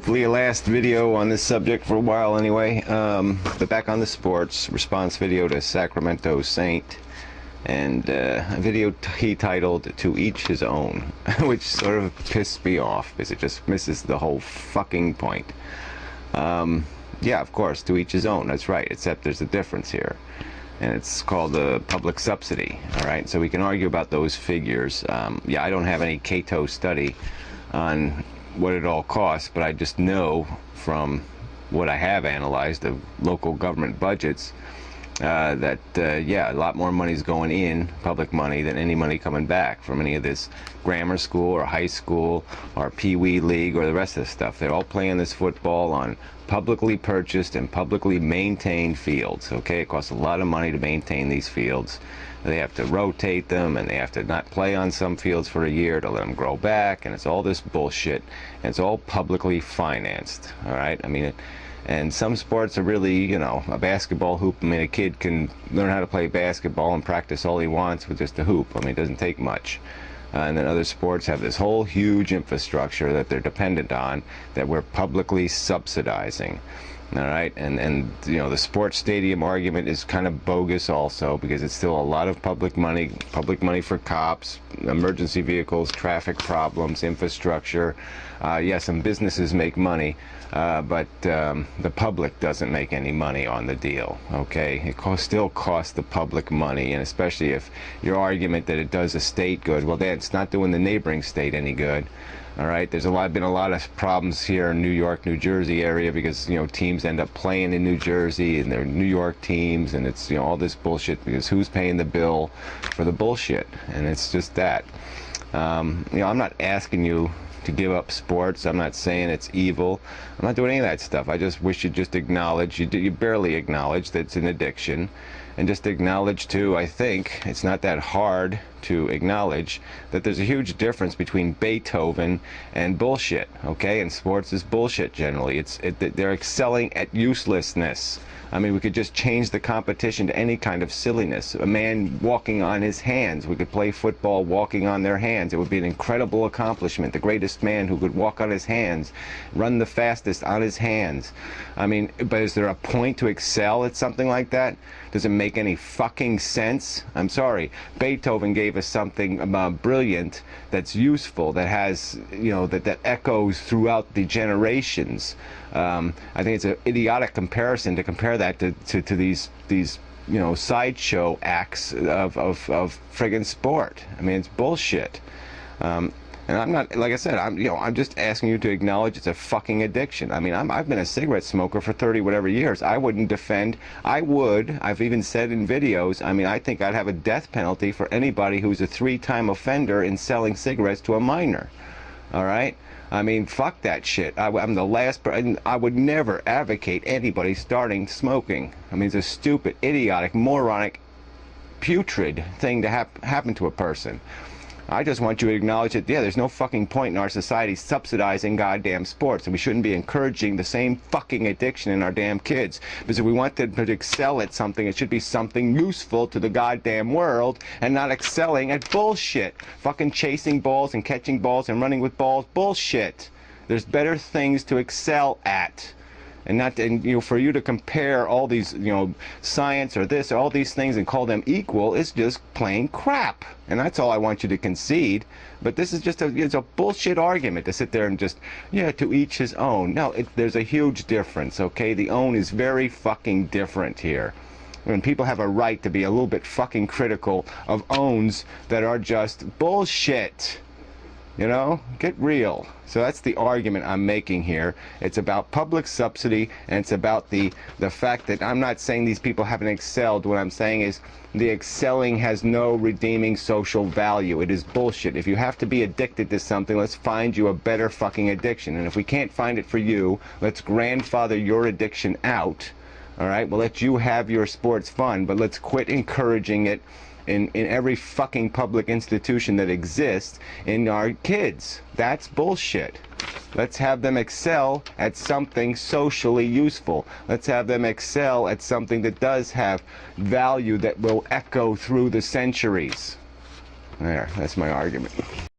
Hopefully a last video on this subject for a while anyway. But back on the sports, response video to Sacramento Saint, and a video he titled "To Each His Own," which sort of pissed me off because it just misses the whole fucking point. Yeah, of course, to each his own, that's right, except there's a difference here. And it's called the public subsidy, all right? So we can argue about those figures. Yeah, I don't have any Cato study on what it all costs, but I just know from what I have analyzed of local government budgets that, yeah, a lot more money is going in, public money, than any money coming back from any of this grammar school or high school or Pee-wee League or the rest of the stuff. They're all playing this football on publicly purchased and publicly maintained fields, okay? It costs a lot of money to maintain these fields. They have to rotate them, and they have to not play on some fields for a year to let them grow back, and it's all this bullshit, and it's all publicly financed, all right? I mean, and some sports are really, you know, a basketball hoop. I mean, a kid can learn how to play basketball and practice all he wants with just a hoop. I mean, it doesn't take much. And then other sports have this whole huge infrastructure that they're dependent on that we're publicly subsidizing. All right, and you know, the sports stadium argument is kind of bogus also, because it's still a lot of public money for cops, emergency vehicles, traffic problems, infrastructure. Yeah, some businesses make money, but the public doesn't make any money on the deal, okay? It still costs the public money, and especially if your argument that it does a state good, well, then it's not doing the neighboring state any good. All right, there's been a lot of problems here in New York, New Jersey area, because, you know, teams end up playing in New Jersey and they're New York teams, and it's, you know, all this bullshit, because who's paying the bill for the bullshit? And it's just that. You know, I'm not asking you to give up sports. I'm not saying it's evil. I'm not doing any of that stuff. I just wish you'd just acknowledge, you barely acknowledge that it's an addiction, and just acknowledge too, I think it's not that hard to acknowledge that there's a huge difference between Beethoven and bullshit, okay? And sports is bullshit generally. They're excelling at uselessness. I mean, we could just change the competition to any kind of silliness. A man walking on his hands. We could play football walking on their hands. It would be an incredible accomplishment. The greatest man who could walk on his hands, run the fastest on his hands. I mean, but is there a point to excel at something like that? Does it make any fucking sense? I'm sorry. Beethoven gave us something brilliant, that's useful, that has, you know, that echoes throughout the generations. I think it's an idiotic comparison to compare that to these you know, sideshow acts of friggin' sport. I mean, it's bullshit. And I'm not, like I said, I'm just asking you to acknowledge it's a fucking addiction. I mean, I've been a cigarette smoker for 30 whatever years. I wouldn't defend. I've even said in videos, I mean, I think I'd have a death penalty for anybody who's a 3-time offender in selling cigarettes to a minor. All right? I mean, fuck that shit. I'm the last person. I would never advocate anybody starting smoking. I mean, it's a stupid, idiotic, moronic, putrid thing to happen to a person. I just want you to acknowledge that, yeah, there's no fucking point in our society subsidizing goddamn sports, and we shouldn't be encouraging the same fucking addiction in our damn kids. Because if we want them to excel at something, it should be something useful to the goddamn world, and not excelling at bullshit. Fucking chasing balls and catching balls and running with balls. Bullshit. There's better things to excel at. And not, and you know, for you to compare all these, you know, science or this, or all these things, and call them equal is just plain crap. And that's all I want you to concede. But this is just it's a bullshit argument to sit there and just, yeah, to each his own. No, there's a huge difference, okay? The own is very fucking different here. When people have a right to be a little bit fucking critical of owns that are just bullshit. You know, get real. So that's the argument I'm making here. It's about public subsidy, and it's about the fact that I'm not saying these people haven't excelled. What I'm saying is the excelling has no redeeming social value. It is bullshit. If you have to be addicted to something, let's find you a better fucking addiction. And if we can't find it for you, let's grandfather your addiction out. All right? We'll let you have your sports fun, but let's quit encouraging it in every fucking public institution that exists in our kids. That's bullshit. Let's have them excel at something socially useful. Let's have them excel at something that does have value that will echo through the centuries. There, that's my argument.